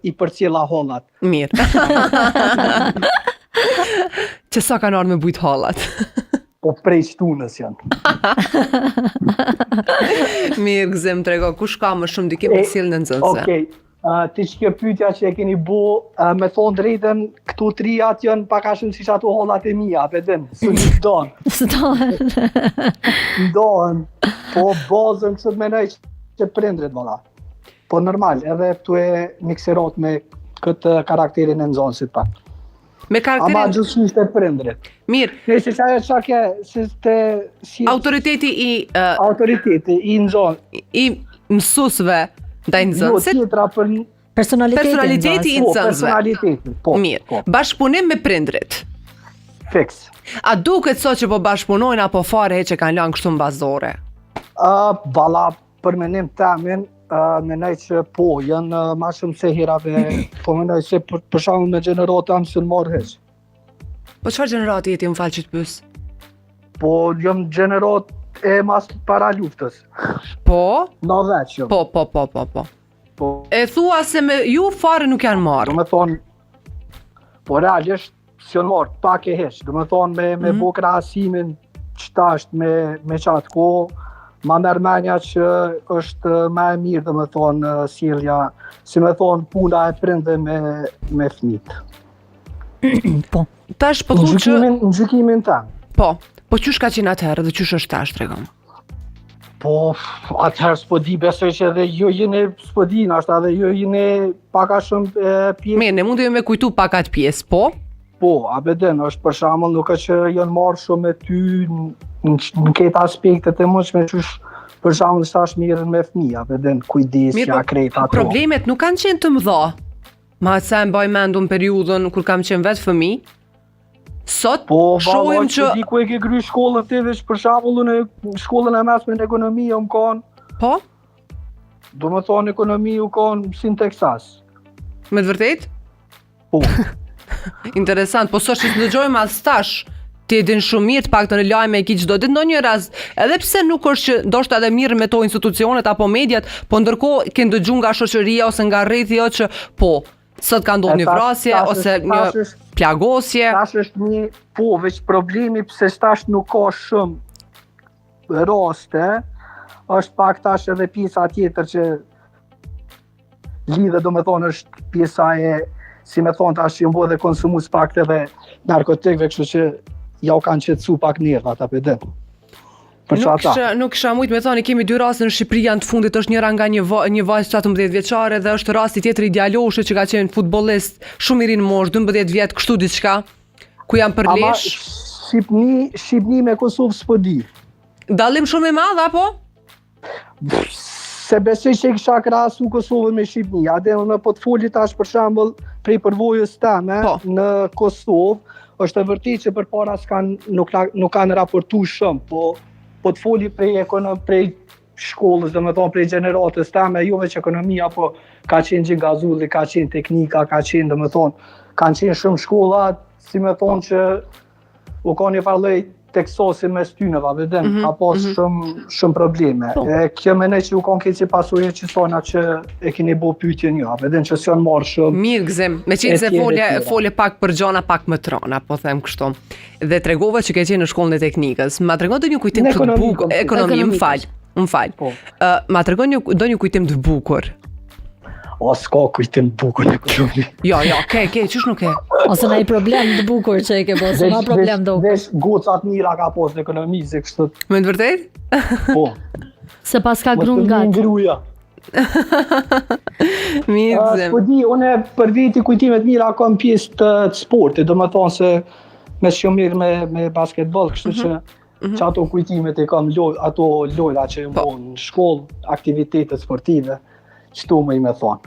i përcjella hallat. Mirë. Që sa kanë ardhur me bujt hallat. Po prej shtunës janë. Mirë, gëzim trego, kush ka më shumë dikim të sjellën në nxënëse? Okej. Ti që kjo pyetja që e keni bu, me thonë drejtën, këtu trijat janë pak a shumë siç ato hallat e mia, vedin, së një ndohen. Ndohen, po bazën kështu të menoj që prindrit valla. Po normal, edhe tu e mikserat me këtë karakterin e nxënësit pak. Me karakterin... Ama gjithësisht e prindrit. Mirë. Nëse çaja çake si autoriteti i autoriteti i nxënësit, i mësuesve ndaj nxënësit. Jo, tjetra për personaliteti i nxënësve. Personaliteti, po. Mirë. Po. Bashkëpunim me prindrit. Fiks. A duket sot që po bashkëpunojnë apo fare që kanë lënë kështu mbazore? Valla, për menim temin, menoj që po, janë ma shumë se herave, po menoj se për shembull me gjenerata jam s'u marr hiç. Po çfarë gjenerati jeti, më fal që të pyes? Po jam gjenerat e mas para luftës. Po? 90 jam. Po. E thua se me ju fare nuk janë marrë. Do me thonë, po realisht s'janë marrë pak e hiç. Do me thonë me bo krahasimin qëtasht me qatë kohë, ma merr menja që është më e mirë, do me thonë, sjellja, si me thonë, puna e prindve me fëmijët. Po. Tash po thu që... Në gjykimin tem. Po qysh ka qenë atëherë dhe qysh është tash, tregom? Po, atëherë s'po di, besoj që edhe ju jeni s'po di, nashta edhe ju jeni pak a shumë pjesë. Mirë, ne mund të me kujtu pak atë pjesë, po? Po, abeden, është për shembull nuk është që janë marrë shumë me ty në këtë aspektet e mundshme qysh për shembull tash mirën me fëmijë, abeden, kujdesja, krejt ato. Problemet nuk kanë qenë të mëdha. Ma sa e mbaj mendun periudhën kur kam qenë vetë fëmijë. Sot shohim që... Po, di ku e ke kry shkollën ti veç për shembull në shkollën e mesme në ekonomi më kanë. Po? Do me thonë ekonomi u kanë si në Teksas. Me të vërtet? Po. Interesant, po sot që të ndëgjojmë as tash, ti e din shumë mirë, të paktën në lajme e ki çdo ditë ndonjë rast, edhe pse nuk është që ndoshta edhe mirë me to institucionet apo mediat, po ndërkohë ke ndëgjuar nga shoqëria ose nga rrethi që po, sot ka ndodhur një vrasje ose një plagosje. Tash është një, po, veç problemi pse tash nuk ka shumë raste, është pak tash edhe pjesa tjetër që lidhe, do me thonë, është pjesa e, si me thonë tash, jëmë bo dhe konsumus pak të dhe narkotikve, kështu që ja u kanë qetësu pak njerëzat apo dhe. Nuk kisha mujt me thoni, kemi dy raste në Shqipëri janë të fundit, është njëra nga një vajzë 17 vjeçare dhe është rasti tjetër i djaloshit që ka qenë futbollist shumë i ri në moshë, 12 vjet, kështu diçka, ku janë përlesh. Shqipni me Kosovë s'po di. Dallim shumë i madh apo? Se besoj që kisha krahasu Kosovën me Shqipni. Ade unë po të foli tash për shembull prej përvojës teme në Kosovë, është e vërtetë që përpara nuk kanë raportu shumë, po të foli prej shkollës, do me thonë prej gjeneratës teme, jo veç ekonomia, po ka qenë gjingazulli, ka qenë teknika, ka qenë, do me thonë, kanë qenë shumë shkolla, si me thonë që u ka një farloj teksasi mes tynëva, vedem, ka pas shumë probleme. Kjo menej që u kanë këtë që pasojë që sona që e keni bo pyetjen jo, vedem që s'janë marrë shumë. Mirë gëzim, me qenë se folje pak për gjona, pak më trona, po them kështu. Dhe tregova që ke qenë në shkollën e teknikës. Ma tregon ndonjë kujtim të bukur, ekonomi, më fal. Ma tregon ndonjë kujtim të bukur. O, s'ka kujtim të bukur në ekonomi. Jo, ke, çish nuk ke? Ose ndaj problem të bukur që e ke pas, ma problem do. Veç gocat mira ka pas në ekonomi, se kështu. Me të vërtet? Po. Se pas ka grun gat. Ngruja. Mirë. Po di, unë për veti kujtimet mira kam pjesë të sportit, do me thonë se me shumë mirë me basketball, kështu që ato kujtimet e kam ato lojra që më në shkollë, aktivitetet sportive, qëtu më i me thonë.